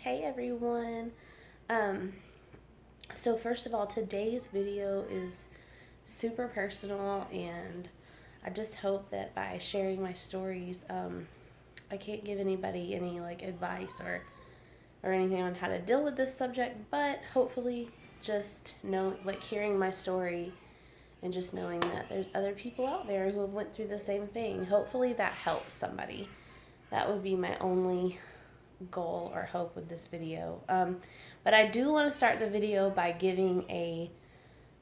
Hey everyone. So first of all, today's video is super personal, and I just hope that by sharing my stories, I can't give anybody any advice or anything on how to deal with this subject, but hopefully just hearing my story and just knowing that there's other people out there who have went through the same thing. Hopefully that helps somebody. That would be my only goal or hope with this video. But I do want to start the video by giving a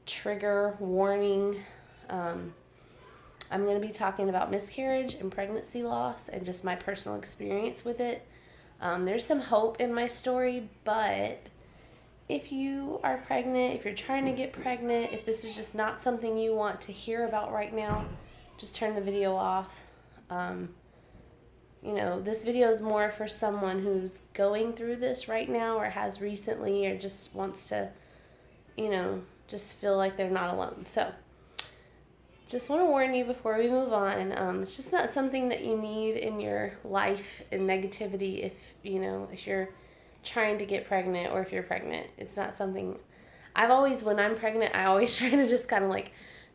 trigger warning. I'm going to be talking about miscarriage and pregnancy loss and just my personal experience with it. There's some hope in my story, but if you are pregnant, if you're trying to get pregnant, if this is just not something you want to hear about right now, just turn the video off. This video is more for someone who's going through this right now or has recently or just wants to, just feel like they're not alone. So, just want to warn you before we move on. It's just not something that you need in your life and negativity if you're trying to get pregnant or if you're pregnant. It's not something... when I'm pregnant, I always try to just kind of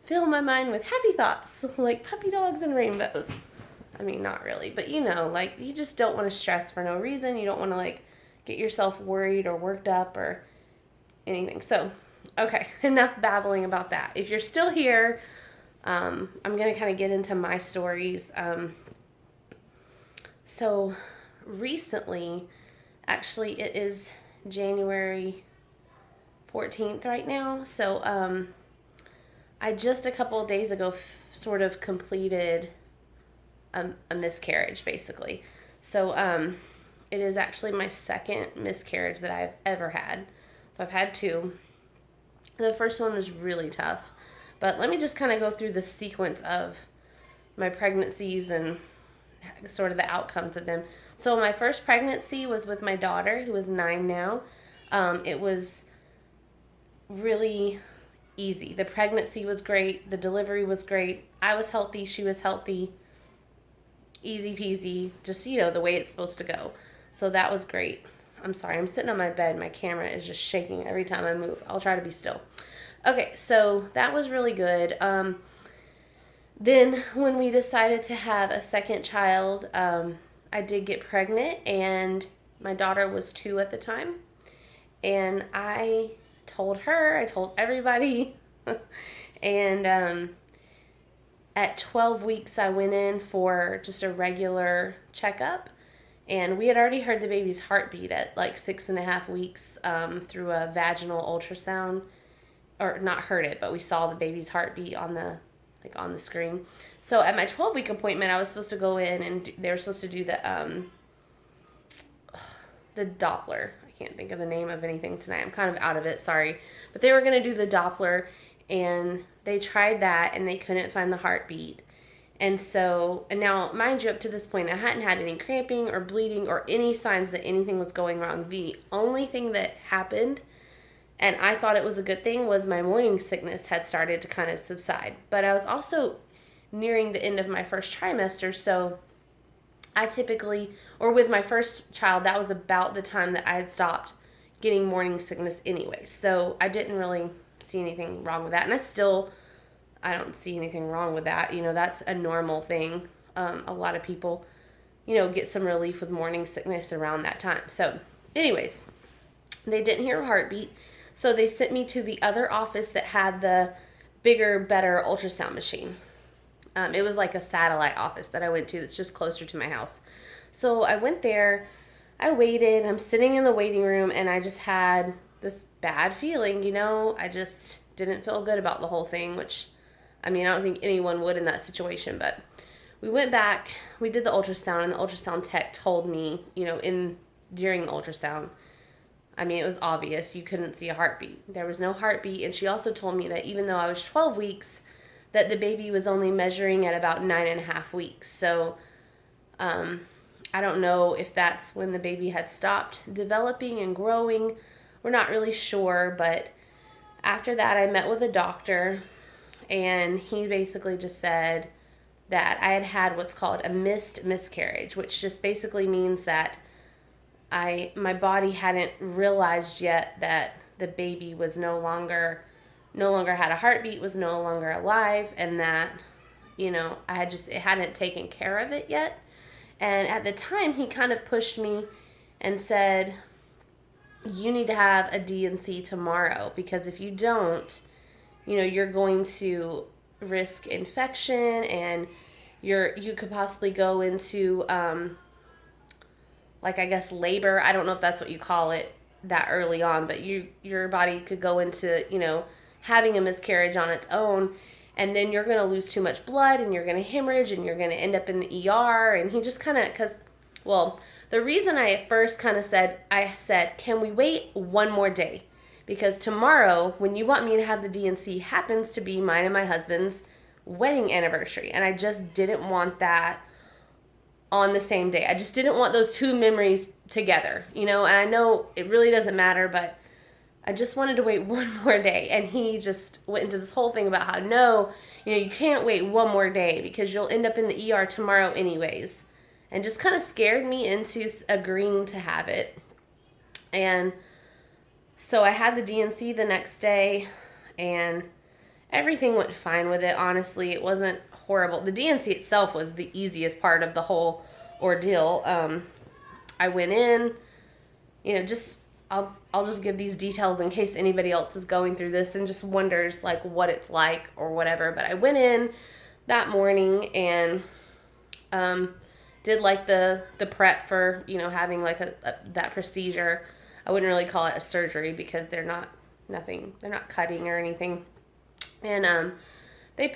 fill my mind with happy thoughts, like puppy dogs and rainbows. I mean, not really, but you just don't want to stress for no reason. You don't want to get yourself worried or worked up or anything. So, okay, enough babbling about that. If you're still here, I'm going to kind of get into my stories. So recently, actually it is January 14th right now. So, I just a couple of days ago sort of completed a miscarriage, basically. So it is actually my second miscarriage that I've ever had. So I've had two. The first one was really tough, but let me just kind of go through the sequence of my pregnancies and sort of the outcomes of them. So my first pregnancy was with my daughter, who is 9 now. It was really easy. The pregnancy was great. The delivery was great. I was healthy. She was healthy. Easy peasy, just, the way it's supposed to go. So that was great. I'm sorry, I'm sitting on my bed. My camera is just shaking every time I move. I'll try to be still. Okay, so that was really good. Then when we decided to have a second child, I did get pregnant, and my daughter was 2 at the time. And I told everybody, and at 12 weeks, I went in for just a regular checkup, and we had already heard the baby's heartbeat at 6.5 weeks through a vaginal ultrasound, or not heard it, but we saw the baby's heartbeat on the screen. So at my 12-week appointment, I was supposed to go in, and they were supposed to do the Doppler. I can't think of the name of anything tonight. I'm kind of out of it, sorry. But they were going to do the Doppler, and they tried that, and they couldn't find the heartbeat. And now, mind you, up to this point, I hadn't had any cramping or bleeding or any signs that anything was going wrong. The only thing that happened, and I thought it was a good thing, was my morning sickness had started to kind of subside. But I was also nearing the end of my first trimester, so I typically, or with my first child, that was about the time that I had stopped getting morning sickness anyway. So I didn't really see anything wrong with that, and I don't see anything wrong with that. That's a normal thing. A lot of people, get some relief with morning sickness around that time. So anyways, they didn't hear a heartbeat, so they sent me to the other office that had the bigger, better ultrasound machine. It was like a satellite office that I went to that's just closer to my house. So I went there, I waited, I'm sitting in the waiting room, and I just had this bad feeling, I just didn't feel good about the whole thing, which, I don't think anyone would in that situation. But we went back, we did the ultrasound, and the ultrasound tech told me, during the ultrasound, it was obvious you couldn't see a heartbeat. There was no heartbeat, and she also told me that even though I was 12 weeks, that the baby was only measuring at about 9.5 weeks. So, I don't know if that's when the baby had stopped developing and growing. We're not really sure, but after that, I met with a doctor, and he basically just said that I had what's called a missed miscarriage, which just basically means that my body hadn't realized yet that the baby was no longer had a heartbeat, was no longer alive, and that, it hadn't taken care of it yet. And at the time, he kind of pushed me and said, you need to have a D&C tomorrow, because if you don't, you're going to risk infection, and you could possibly go into, I guess, labor. I don't know if that's what you call it that early on, but your body could go into, having a miscarriage on its own, and then you're going to lose too much blood, and you're going to hemorrhage, and you're going to end up in the ER. And he just kind of, the reason I at first kind of said, can we wait one more day? Because tomorrow, when you want me to have the D&C, happens to be mine and my husband's wedding anniversary. And I just didn't want that on the same day. I just didn't want those two memories together, and I know it really doesn't matter, but I just wanted to wait one more day. And he just went into this whole thing about how, no, you can't wait one more day because you'll end up in the ER tomorrow anyways. And just kind of scared me into agreeing to have it. And so I had the D&C the next day, and everything went fine with it. Honestly, it wasn't horrible. The D&C itself was the easiest part of the whole ordeal. I went in, I'll just give these details in case anybody else is going through this and just wonders what it's like or whatever. But I went in that morning and did the prep for having that procedure. I wouldn't really call it a surgery because they're not cutting or anything. And they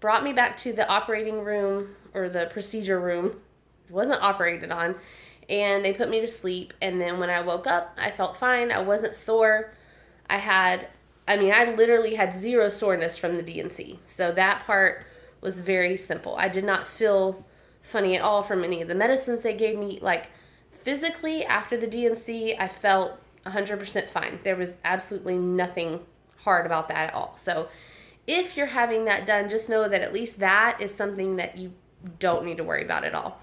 brought me back to the operating room, or the procedure room. It wasn't operated on. And they put me to sleep. And then when I woke up, I felt fine. I wasn't sore. I literally had zero soreness from the D&C. So that part was very simple. I did not feel funny at all from any of the medicines they gave me. Physically, after the D&C, I felt 100% fine. There was absolutely nothing hard about that at all. So if you're having that done, just know that at least that is something that you don't need to worry about at all.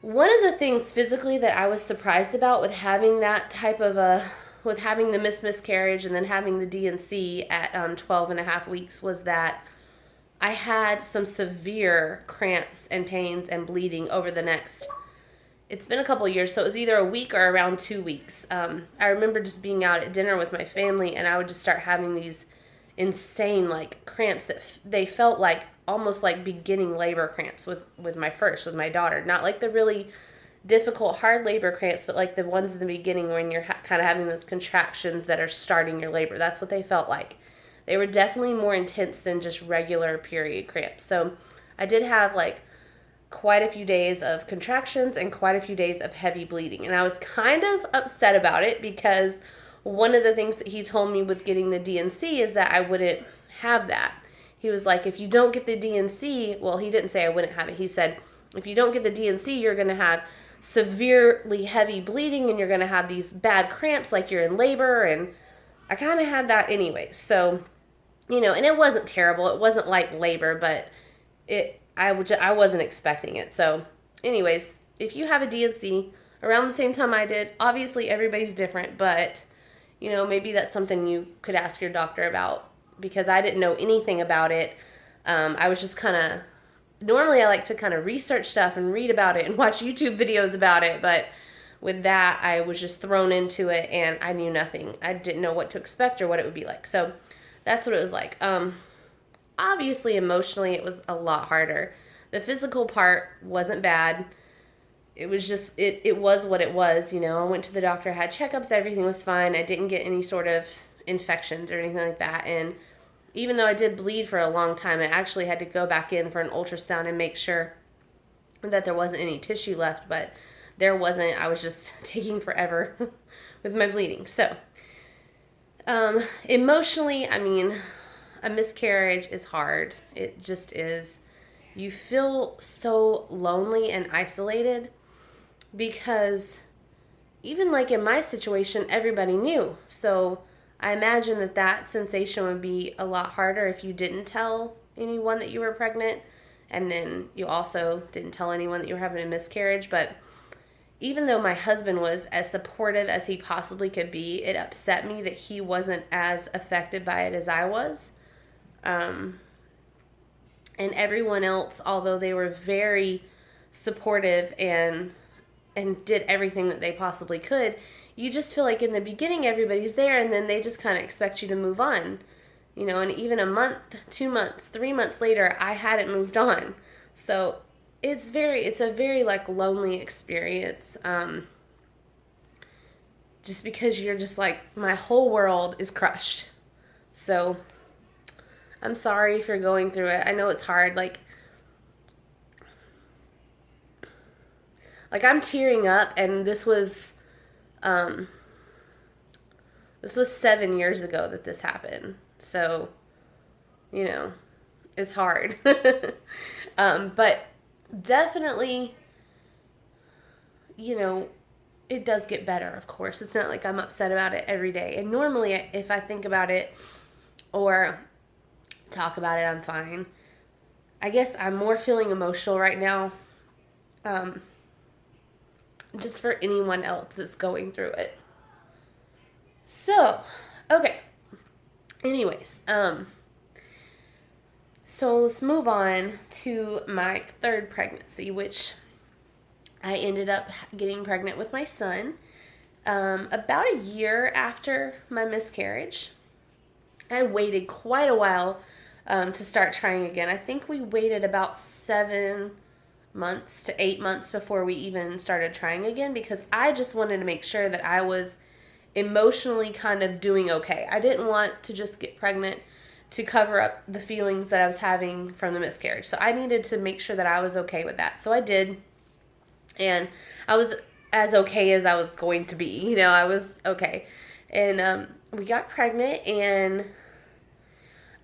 One of the things physically that I was surprised about with having that type of with having the miscarriage and then having the D&C at 12 and a half weeks was that I had some severe cramps and pains and bleeding over the next, it's been a couple of years, so it was either a week or around 2 weeks. I remember just being out at dinner with my family, and I would just start having these insane cramps that they felt almost like beginning labor cramps with my daughter. Not the really difficult hard labor cramps, but the ones in the beginning when you're kind of having those contractions that are starting your labor. That's what they felt like. They were definitely more intense than just regular period cramps. So I did have quite a few days of contractions and quite a few days of heavy bleeding. And I was kind of upset about it because one of the things that he told me with getting the D&C is that I wouldn't have that. He was like, if you don't get the D&C, well, he didn't say I wouldn't have it. He said, if you don't get the D&C, you're going to have severely heavy bleeding and you're going to have these bad cramps like you're in labor. And I kind of had that anyway. So, and it wasn't terrible. It wasn't like labor, but I wasn't expecting it. So anyways, if you have a D&C around the same time I did, obviously everybody's different, but maybe that's something you could ask your doctor about, because I didn't know anything about it. I was just normally I like to kind of research stuff and read about it and watch YouTube videos about it, but with that, I was just thrown into it and I knew nothing. I didn't know what to expect or what it would be like. So that's what it was like. Obviously, emotionally, it was a lot harder. The physical part wasn't bad. It was just, it was what it was, I went to the doctor, had checkups, everything was fine. I didn't get any sort of infections or anything like that. And even though I did bleed for a long time, I actually had to go back in for an ultrasound and make sure that there wasn't any tissue left, but there wasn't. I was just taking forever with my bleeding. So, emotionally, a miscarriage is hard. It just is. You feel so lonely and isolated because even in my situation, everybody knew. So I imagine that sensation would be a lot harder if you didn't tell anyone that you were pregnant. And then you also didn't tell anyone that you were having a miscarriage. But even though my husband was as supportive as he possibly could be, it upset me that he wasn't as affected by it as I was. And everyone else, although they were very supportive and did everything that they possibly could, you just feel like in the beginning everybody's there, and then they just kind of expect you to move on. And even a month, 2 months, 3 months later, I hadn't moved on. So it's a very like lonely experience. Just because you're just like, my whole world is crushed. So I'm sorry if you're going through it. I know it's hard. Like I'm tearing up, and this was 7 years ago that this happened. So, it's hard. But definitely, it does get better, of course. It's not like I'm upset about it every day. And normally, if I think about it or talk about it, I'm fine. I guess I'm more feeling emotional right now. Just for anyone else that's going through it. So, okay. Anyways, so let's move on to my third pregnancy, which I ended up getting pregnant with my son about a year after my miscarriage. I waited quite a while to start trying again. I think we waited about 7 months to 8 months before we even started trying again, because I just wanted to make sure that I was emotionally kind of doing okay. I didn't want to just get pregnant to cover up the feelings that I was having from the miscarriage. So I needed to make sure that I was okay with that. So I did. And I was as okay as I was going to be. I was okay. And we got pregnant, and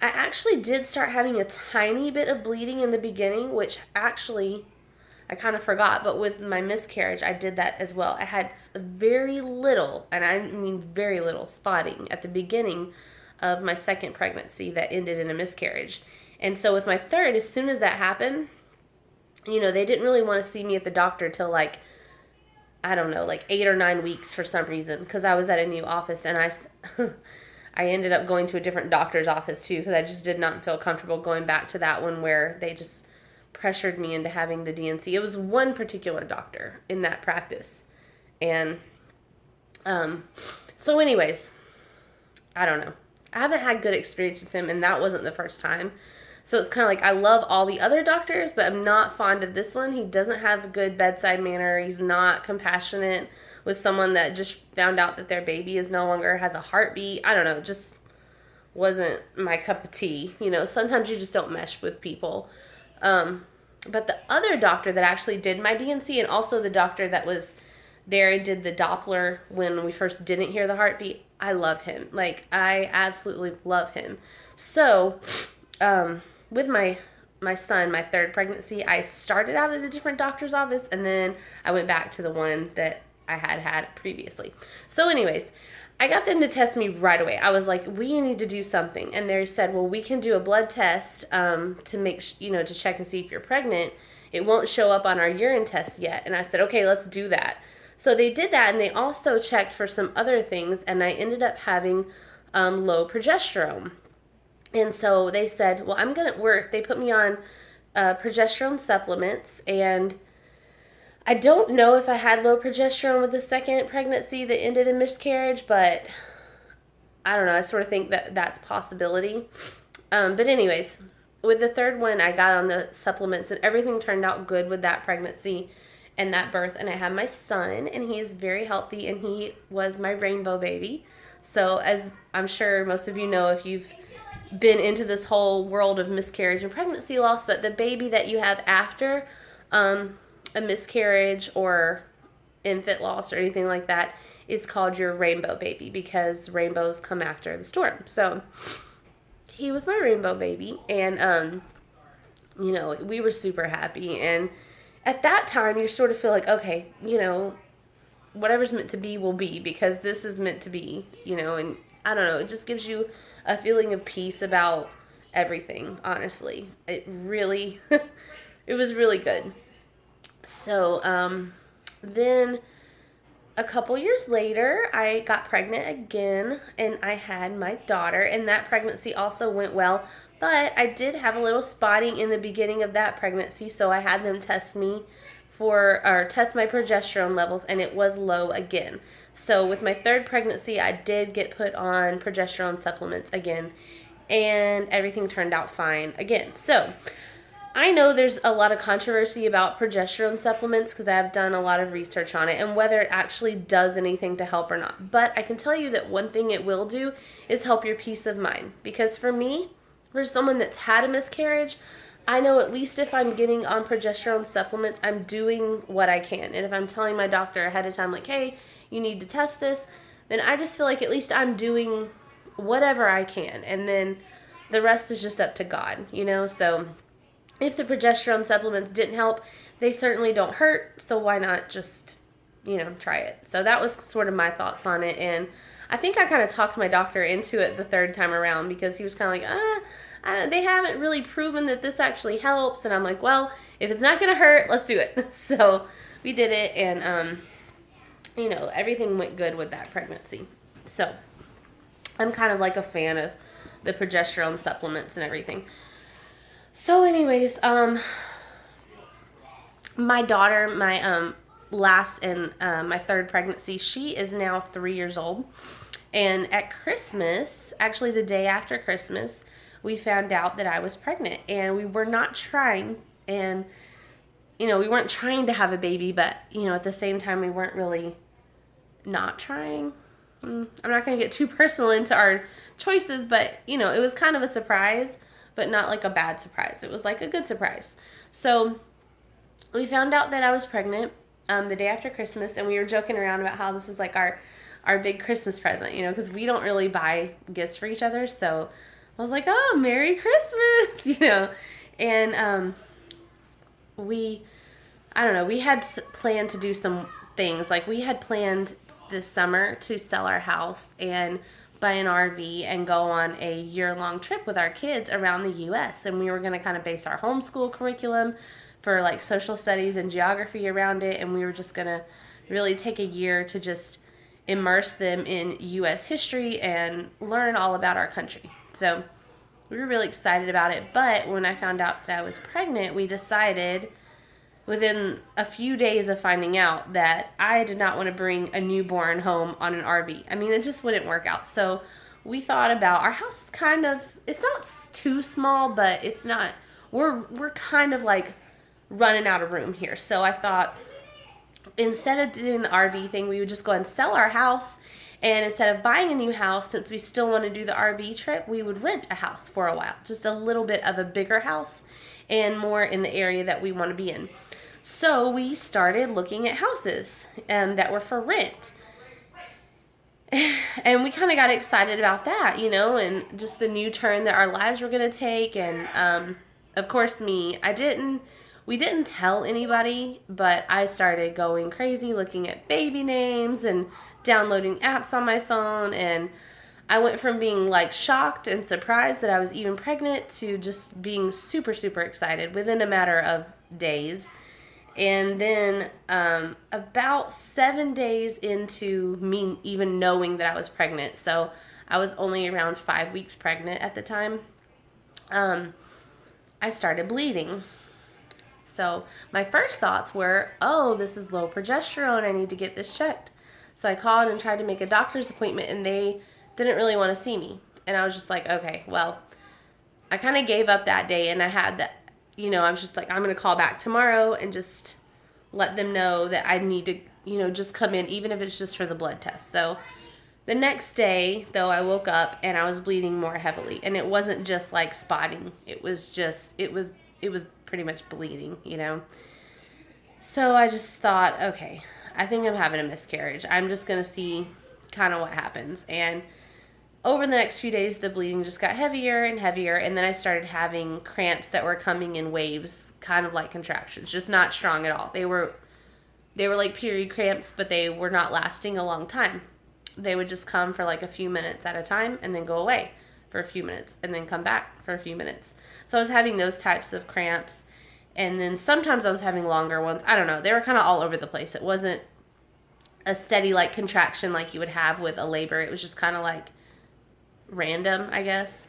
I actually did start having a tiny bit of bleeding in the beginning, which actually I kind of forgot, but with my miscarriage, I did that as well. I had very little, and I mean very little, spotting at the beginning of my second pregnancy that ended in a miscarriage. And so with my third, as soon as that happened, they didn't really want to see me at the doctor till like 8 or 9 weeks for some reason, because I was at a new office, and I ended up going to a different doctor's office too, because I just did not feel comfortable going back to that one where they just pressured me into having the D&C. It was one particular doctor in that practice. And so anyways, I don't know. I haven't had good experience with him, and that wasn't the first time. So it's kind of like I love all the other doctors, but I'm not fond of this one. He doesn't have a good bedside manner. He's not compassionate with someone that just found out that their baby is no longer has a heartbeat. I don't know, just wasn't my cup of tea. Sometimes you just don't mesh with people. But the other doctor that actually did my D&C, and also the doctor that was there and did the Doppler when we first didn't hear the heartbeat, I love him. Like, I absolutely love him. So, with my son, my third pregnancy, I started out at a different doctor's office, and then I went back to the one that I had previously. So anyways, I got them to test me right away. I was like, we need to do something. And they said, well, we can do a blood test to make, to check and see if you're pregnant. It won't show up on our urine test yet. And I said, okay, let's do that. So they did that, and they also checked for some other things, and I ended up having low progesterone. And so they said, well, I'm going to work. They put me on progesterone supplements, and I don't know if I had low progesterone with the second pregnancy that ended in miscarriage, but I don't know. I sort of think that that's a possibility. But anyways, with the third one, I got on the supplements, and everything turned out good with that pregnancy and that birth. And I had my son, and he is very healthy, and he was my rainbow baby. So as I'm sure most of you know, if you've been into this whole world of miscarriage and pregnancy loss, but the baby that you have after a miscarriage or infant loss or anything like that is called your rainbow baby, because rainbows come after the storm. So he was my rainbow baby, and we were super happy. And at that time, you sort of feel like, okay, whatever's meant to be will be, because this is meant to be, and I don't know, it just gives you a feeling of peace about everything, honestly. It really It was really good. So then a couple years later, I got pregnant again, and I had my daughter, and that pregnancy also went well. But I did have a little spotting in the beginning of that pregnancy, so I had them test my progesterone levels, and it was low again. So with my third pregnancy, I did get put on progesterone supplements again, and everything turned out fine again. So I know there's a lot of controversy about progesterone supplements because I've done a lot of research on it and whether it actually does anything to help or not. But I can tell you that one thing it will do is help your peace of mind. Because for me, for someone that's had a miscarriage, I know at least if I'm getting on progesterone supplements, I'm doing what I can. And if I'm telling my doctor ahead of time, like, hey, you need to test this, then I just feel like at least I'm doing whatever I can. And then the rest is just up to God, So if the progesterone supplements didn't help, they certainly don't hurt, so why not just, try it? So that was sort of my thoughts on it, and I think I kind of talked my doctor into it the third time around because he was kind of like, they haven't really proven that this actually helps, and I'm like, well, if it's not going to hurt, let's do it. So we did it, and, everything went good with that pregnancy. So I'm kind of like a fan of the progesterone supplements and everything. So anyways, my daughter, my last and my third pregnancy, she is now 3 years old. And at Christmas, actually the day after Christmas, we found out that I was pregnant. And we were not trying. And, we weren't trying to have a baby, but, at the same time, we weren't really not trying. I'm not going to get too personal into our choices, but, it was kind of a surprise. But not like a bad surprise. It was like a good surprise. So we found out that I was pregnant the day after Christmas, and we were joking around about how this is like our big Christmas present, because we don't really buy gifts for each other. So I was like, oh, Merry Christmas, And we had planned to do some things. Like we had planned this summer to sell our house and buy an RV and go on a year-long trip with our kids around the U.S. And we were going to kind of base our homeschool curriculum for like social studies and geography around it. And we were just going to really take a year to just immerse them in U.S. history and learn all about our country. So we were really excited about it. But when I found out that I was pregnant, we decided within a few days of finding out that I did not want to bring a newborn home on an RV. I mean, it just wouldn't work out. So we thought about, our house is it's not too small, but it's not, we're kind of like running out of room here. So I thought instead of doing the RV thing, we would just go and sell our house. And instead of buying a new house, since we still want to do the RV trip, we would rent a house for a while. Just a little bit of a bigger house and more in the area that we want to be in. So we started looking at houses that were for rent. And we kind of got excited about that, and just the new turn that our lives were going to take. And of course, we didn't tell anybody, but I started going crazy looking at baby names and downloading apps on my phone. And I went from being like shocked and surprised that I was even pregnant to just being super, super excited within a matter of days. And then about 7 days into me even knowing that I was pregnant, so I was only around 5 weeks pregnant at the time, I started bleeding. So my first thoughts were, oh, this is low progesterone. I need to get this checked. So I called and tried to make a doctor's appointment, and they didn't really want to see me. And I was just like, okay, well, I kind of gave up that day, and I had that. I was just like, I'm going to call back tomorrow and just let them know that I need to, just come in, even if it's just for the blood test. So the next day, though, I woke up and I was bleeding more heavily. And it wasn't just like spotting. It was pretty much bleeding, So I just thought, okay, I think I'm having a miscarriage. I'm just going to see kind of what happens. And over the next few days, the bleeding just got heavier and heavier, and then I started having cramps that were coming in waves, kind of like contractions, just not strong at all. They were like period cramps, but they were not lasting a long time. They would just come for like a few minutes at a time and then go away for a few minutes and then come back for a few minutes. So I was having those types of cramps, And then sometimes I was having longer ones. I don't know. They were kind of all over the place. It wasn't a steady like contraction like you would have with a labor. It was just kind of like random, I guess.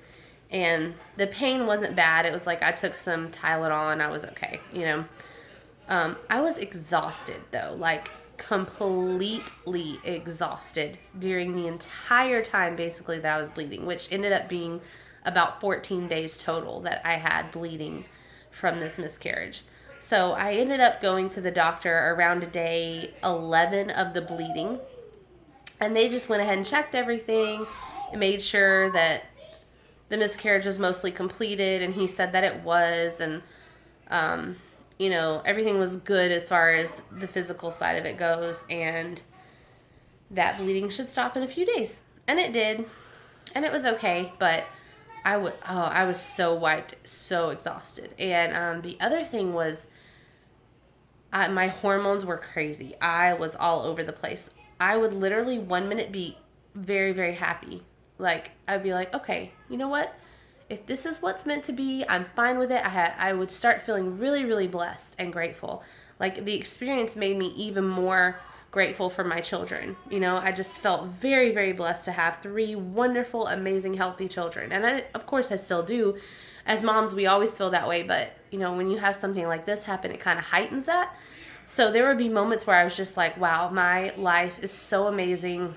And the pain wasn't bad. It was like I took some Tylenol and I was okay, you know. I was exhausted though, like completely exhausted during the entire time basically that I was bleeding, which ended up being about 14 days total that I had bleeding from this miscarriage. So I ended up going to the doctor around day 11 of the bleeding, and they just went ahead and checked everything and made sure that the miscarriage was mostly completed, and he said that it was, and you know, everything was good as far as the physical side of it goes, and that bleeding should stop in a few days. And it did, and it was okay, but I was so wiped, so exhausted. And the other thing was my hormones were crazy. I was all over the place. I would literally 1 minute be very, very happy. Like, I'd be like, okay, you know what? If this is what's meant to be, I'm fine with it. I would start feeling really, really blessed and grateful. Like, the experience made me even more grateful for my children. You know, I just felt very, very blessed to have 3 wonderful, amazing, healthy children. And of course, I still do. As moms, we always feel that way. But, you know, when you have something like this happen, it kind of heightens that. So there would be moments where I was just like, wow, my life is so amazing.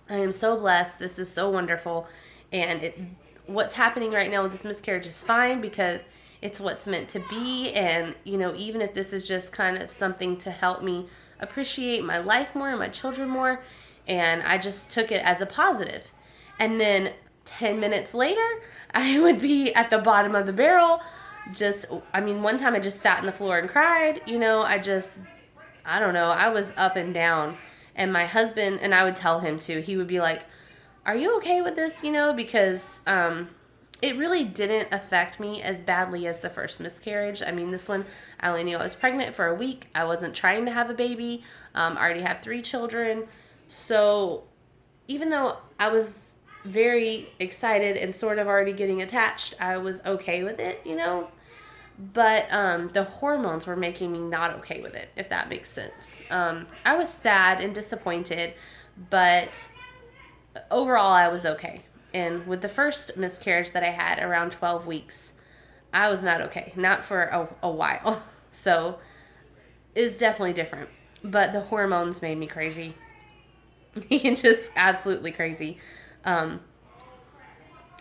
I am so blessed. This is so wonderful. And what's happening right now with this miscarriage is fine because it's what's meant to be. And, you know, even if this is just kind of something to help me appreciate my life more and my children more. And I just took it as a positive. And then 10 minutes later, I would be at the bottom of the barrel. One time I just sat on the floor and cried. You know, I don't know. I was up and down. And my husband, and I would tell him too, he would be like, are you okay with this? You know, because it really didn't affect me as badly as the first miscarriage. I mean, this one, I only knew I was pregnant for a week. I wasn't trying to have a baby. I already have 3 children. So even though I was very excited and sort of already getting attached, I was okay with it, you know. But the hormones were making me not okay with it, if that makes sense. I was sad and disappointed, but overall I was okay. And with the first miscarriage that I had around 12 weeks, I was not okay. Not for a while. So it was definitely different. But the hormones made me crazy. Just absolutely crazy.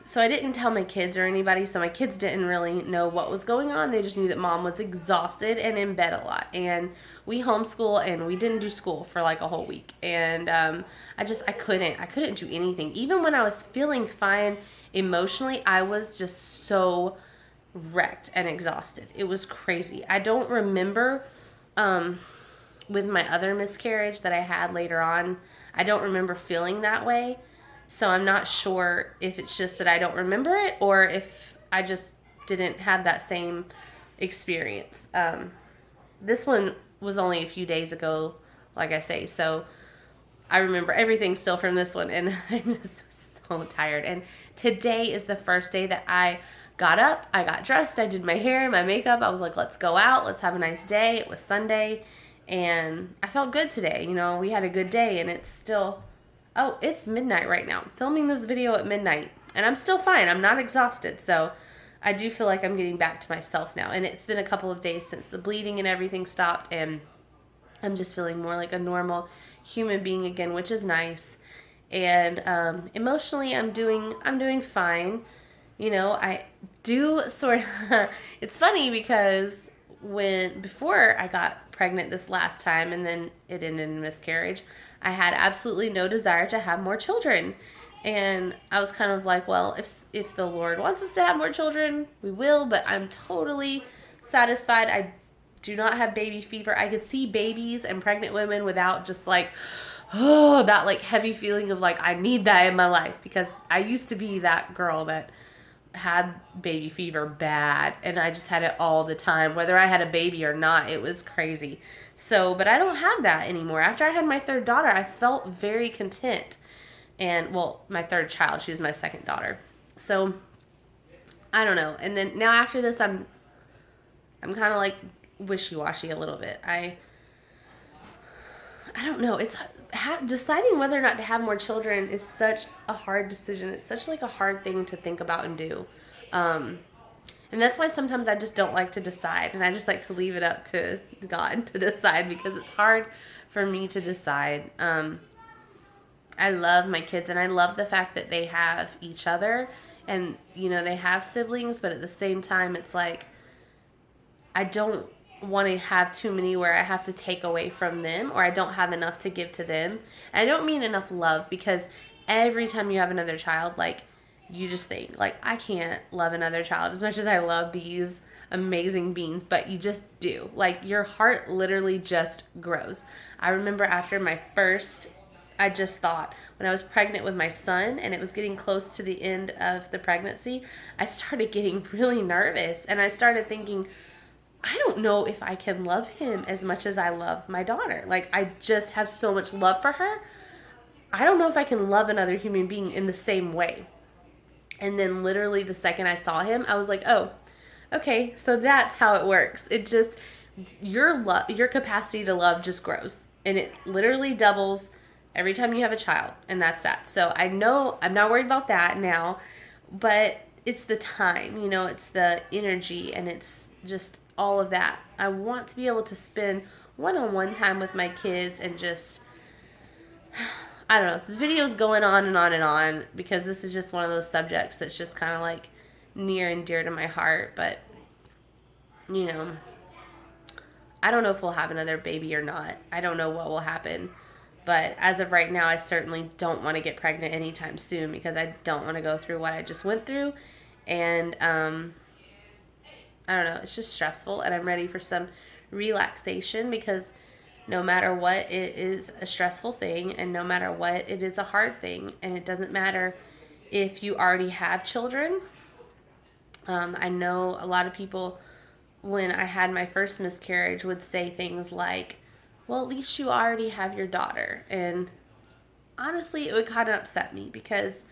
So I didn't tell my kids or anybody, so my kids didn't really know what was going on. They just knew that mom was exhausted and in bed a lot. And we homeschool, and we didn't do school for like a whole week. And I couldn't do anything. Even when I was feeling fine emotionally, I was just so wrecked and exhausted. It was crazy. I don't remember with my other miscarriage that I had later on, I don't remember feeling that way. So I'm not sure if it's just that I don't remember it or if I just didn't have that same experience. This one was only a few days ago, like I say. So I remember everything still from this one, and I'm just so tired. And today is the first day that I got up, I got dressed, I did my hair, my makeup. I was like, let's go out, let's have a nice day. It was Sunday, and I felt good today. You know, we had a good day, and it's midnight right now. I'm filming this video at midnight, and I'm still fine. I'm not exhausted, so I do feel like I'm getting back to myself now. And it's been a couple of days since the bleeding and everything stopped, and I'm just feeling more like a normal human being again, which is nice. And emotionally, I'm doing fine. You know, I do sort of. It's funny because before I got pregnant this last time, and then it ended in miscarriage, I had absolutely no desire to have more children. And I was kind of like, well, if the Lord wants us to have more children, we will, but I'm totally satisfied. I do not have baby fever. I could see babies and pregnant women without just like, oh, that like heavy feeling of like, I need that in my life, because I used to be that girl that had baby fever bad, and I just had it all the time, whether I had a baby or not. It was crazy. So, but I don't have that anymore. After I had my 3rd daughter, I felt very content. And, well, my 3rd child, she was my 2nd daughter. So, I don't know. And then now after this, I'm I'm kind of like wishy-washy a little bit. I don't know. It's deciding whether or not to have more children is such a hard decision. It's such like a hard thing to think about and do. And that's why sometimes I just don't like to decide, and I just like to leave it up to God to decide, because it's hard for me to decide. I love my kids, and I love the fact that they have each other, and they have siblings, but at the same time it's like I don't want to have too many where I have to take away from them, or I don't have enough to give to them. And I don't mean enough love, because every time you have another child, like, you just think, like, I can't love another child as much as I love these amazing beings, but you just do. Like, your heart literally just grows. I remember after my first, I just thought, when I was pregnant with my son and it was getting close to the end of the pregnancy, I started getting really nervous, and I started thinking, I don't know if I can love him as much as I love my daughter. Like, I just have so much love for her. I don't know if I can love another human being in the same way. And then literally the second I saw him, I was like, oh, okay, so that's how it works. It just, your capacity to love just grows. And it literally doubles every time you have a child. And that's that. So I know I'm not worried about that now, but it's the time, it's the energy, and it's just all of that. I want to be able to spend one-on-one time with my kids, and just, I don't know, this video is going on and on and on, because this is just one of those subjects that's just kind of like near and dear to my heart. But I don't know if we'll have another baby or not. I don't know what will happen, but as of right now, I certainly don't want to get pregnant anytime soon, because I don't want to go through what I just went through. And I don't know, it's just stressful, and I'm ready for some relaxation, because no matter what, it is a stressful thing, and no matter what, it is a hard thing. And it doesn't matter if you already have children. I know a lot of people, when I had my first miscarriage, would say things like, well, at least you already have your daughter. And honestly, it would kind of upset me, because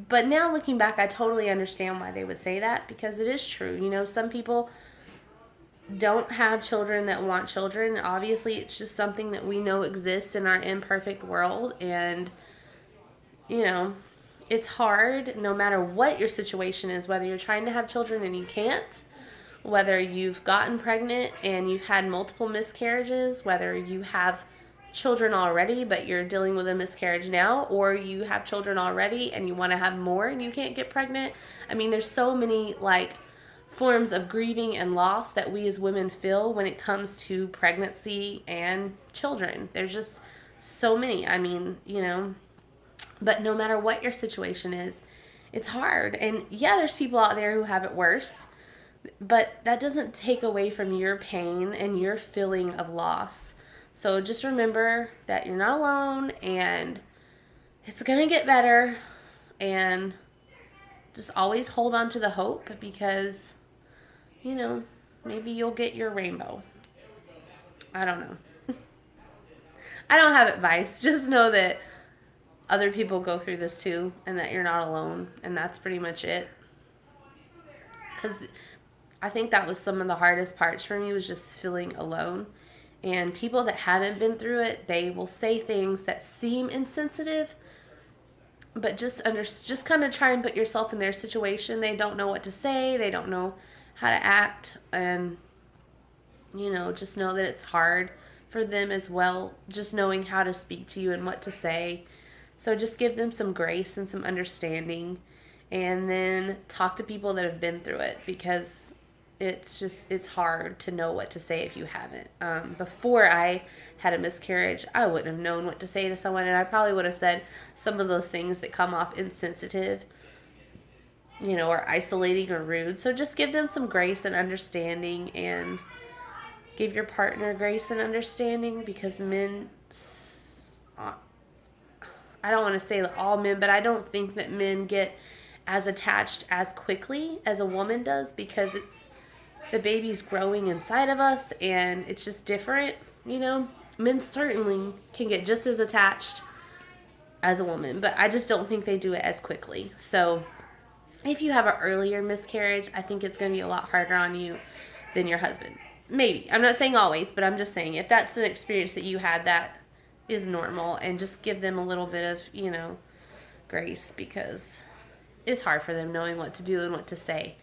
but now looking back, I totally understand why they would say that, because it is true. Some people don't have children that want children. Obviously, it's just something that we know exists in our imperfect world. And, it's hard no matter what your situation is, whether you're trying to have children and you can't, whether you've gotten pregnant and you've had multiple miscarriages, whether you have children already but you're dealing with a miscarriage now, or you have children already and you want to have more and you can't get pregnant. I mean, there's so many forms of grieving and loss that we as women feel when it comes to pregnancy and children. There's just so many. I mean, but no matter what your situation is, it's hard. And yeah, there's people out there who have it worse, but that doesn't take away from your pain and your feeling of loss. So just remember that you're not alone, and it's going to get better, and just always hold on to the hope, because, maybe you'll get your rainbow. I don't know. I don't have advice. Just know that other people go through this too, and that you're not alone, and that's pretty much it. Because I think that was some of the hardest parts for me, was just feeling alone. And people that haven't been through it, they will say things that seem insensitive, but just kind of try and put yourself in their situation. They don't know what to say. They don't know how to act. And, just know that it's hard for them as well, just knowing how to speak to you and what to say. So just give them some grace and some understanding, and then talk to people that have been through it, because it's hard to know what to say if you haven't. Before I had a miscarriage, I wouldn't have known what to say to someone, and I probably would have said some of those things that come off insensitive, or isolating or rude. So just give them some grace and understanding, and give your partner grace and understanding, because men, I don't want to say all men, but I don't think that men get as attached as quickly as a woman does, because the baby's growing inside of us, and it's just different. Men certainly can get just as attached as a woman, but I just don't think they do it as quickly. So if you have an earlier miscarriage, I think it's going to be a lot harder on you than your husband. Maybe. I'm not saying always, but I'm just saying if that's an experience that you had, that is normal, and just give them a little bit of, you know, grace, because it's hard for them knowing what to do and what to say.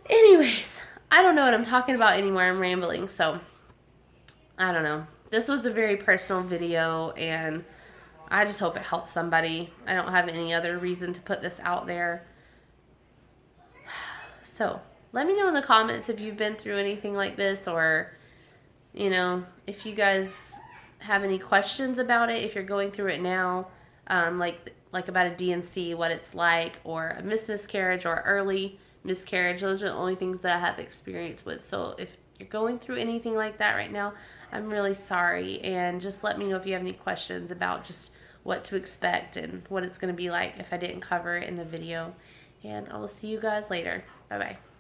Anyways, I don't know what I'm talking about anymore. I'm rambling, so I don't know. This was a very personal video, and I just hope it helps somebody. I don't have any other reason to put this out there. So let me know in the comments if you've been through anything like this, or, you know, if you guys have any questions about it, if you're going through it now, like about a D&C, what it's like, or a miscarriage or early miscarriage. Those are the only things that I have experience with. So if you're going through anything like that right now, I'm really sorry, and just let me know if you have any questions about just what to expect and what it's going to be like if I didn't cover it in the video. And I will see you guys later. Bye-bye.